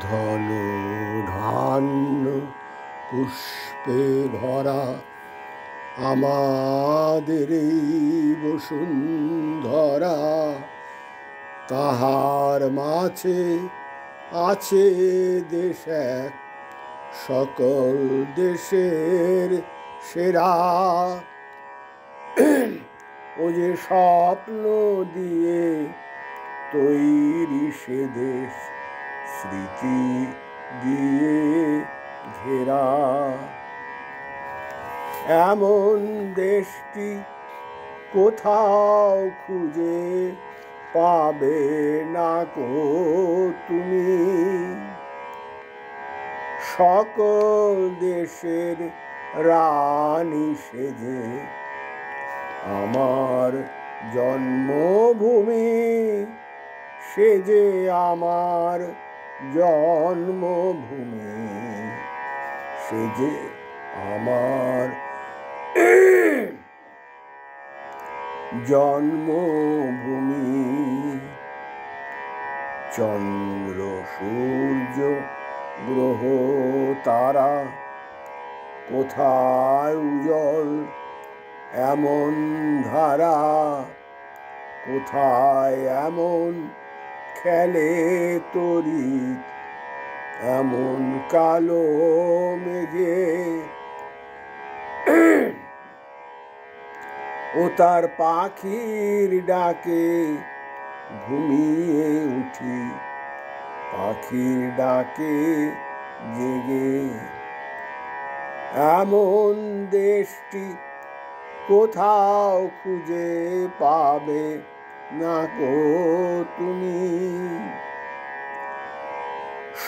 ধনু ধান্য পুষ্পে ভরা আমাদের এই বসুন্ধরা, তাহার মাঝে আছে দেশ এক, সকল দেশের সেরা। ও যে স্বপ্ন দিয়ে তৈরি সে দেশ, স্মৃতি দিয়ে ঘেরা। এমন দেশটি কোথাও খুঁজে পাবে না কো তুমি। সকল দেশের রানী সেজে আমার জন্মভূমি, সে যে আমার জন্মভূমি, সে যে আমার জন্মভূমি। চন্দ্র সূর্য গ্রহ তারা কোথায় উজ্জ্বল এমন ধারা, কোথায় এমন খেলে তড়িৎ এমন কালো মেঘে। ও তার পাখির ডাকে ঘুমিয়ে উঠি, পাখির ডাকে জেগে। এমন দেশটি কোথাও খুঁজে পাবে না গো তুমি।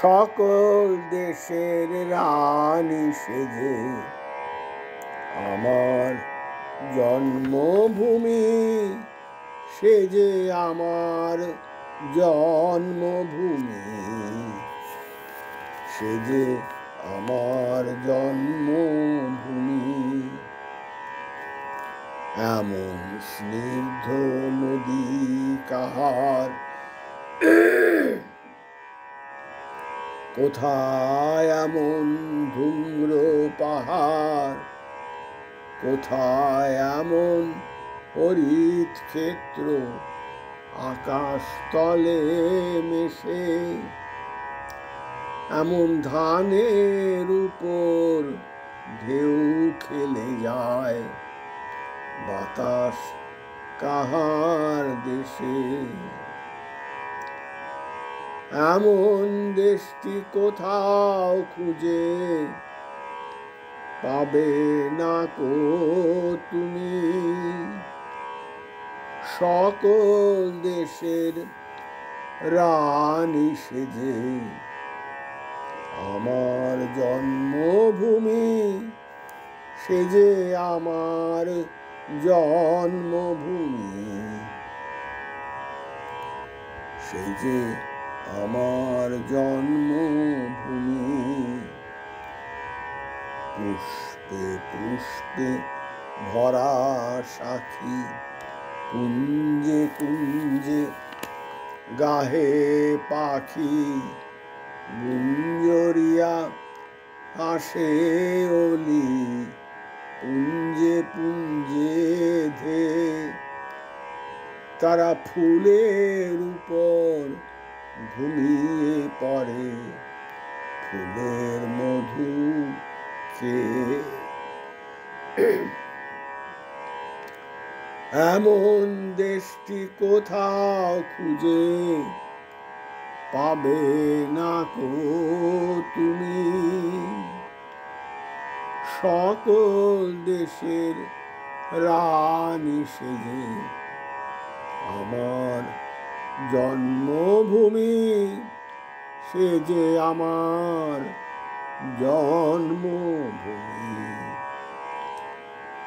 সকল দেশের রানী সেজে আমার জন্মভূমি, সে যে আমার জন্মভূমি, সে যে আমার জন্মভূমি। এমন স্নিগ্ধ নদী কাহার, কোথায় এমন ধূম্র পাহাড়, কোথায় এমন হরিত ক্ষেত্র আকাশ তলে মেশে। এমন ধানের উপর ঢেউ খেলে যায়, বাতাস কাহার দেশে। এমন দেশটি কোথাও খুঁজে পাবে না কো তুমি। সকল দেশের রানী সেজে আমার জন্মভূমি, সে যে আমার জন্মভূমি, সে যে আমার জন্মভূমি। পুষ্পে পুষ্পে ভরা সাখী, কুঞ্জে কুঞ্জে গাহে পাখি, গুঞ্জরিয়া হাসে অলি, পুঞ্জে পুঞ্জে ধে। তারা ফুলের উপর ঘুমিয়ে পড়ে, ফুলের মধু খেয়ে। এমন দেশটি কোথাও খুঁজে পাবে না কো তুমি। সকল দেশের রানী সেজে আমার জন্মভূমি, সে যে আমার জন্মভূমি,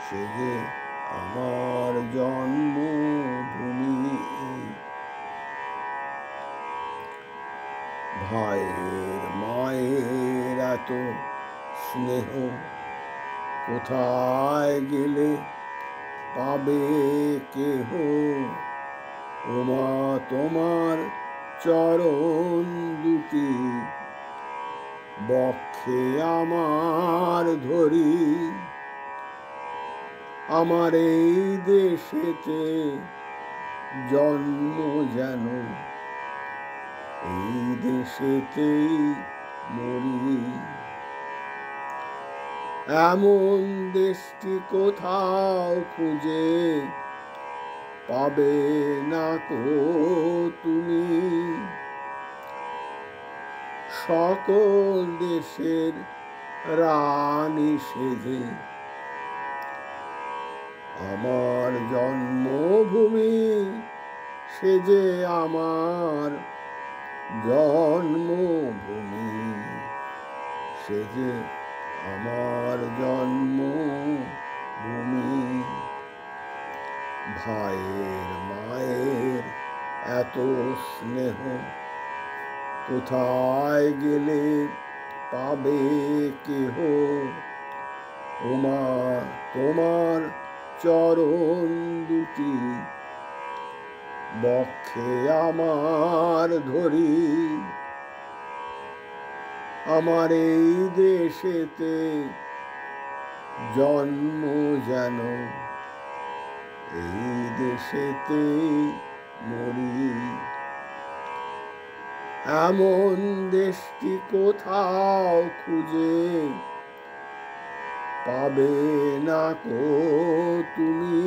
সে যে আমার জন্মভূমি। ভাইয়ের মায়ের এত স্নেহ কোথায় গেলে পাবে কেহ। ওমা তোমার চরণ দুটি বক্ষে আমার ধরি, আমার এই দেশেতে জন্ম যেন এই দেশেতেই মরি। এমন দেশটি কোথাও খুঁজে পাবে না কো তুমি, সকল দেশের রানী সেজে আমার জন্মভূমি সেজে আমার জন্মভূমি সেজে আমার জন্মভূমি। ভাইয়ের মায়ের এত স্নেহ কোথায় গেলে পাবে কেহ, ওমা তোমার চরণ দুটি বক্ষে আমার ধরি, আমার এই দেশেতে জন্ম যেন এই দেশেতে মরি। এমন দেশটি কোথাও খুঁজে পাবে না কো তুমি,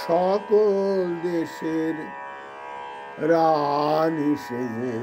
সকল দেশের রানী সেজে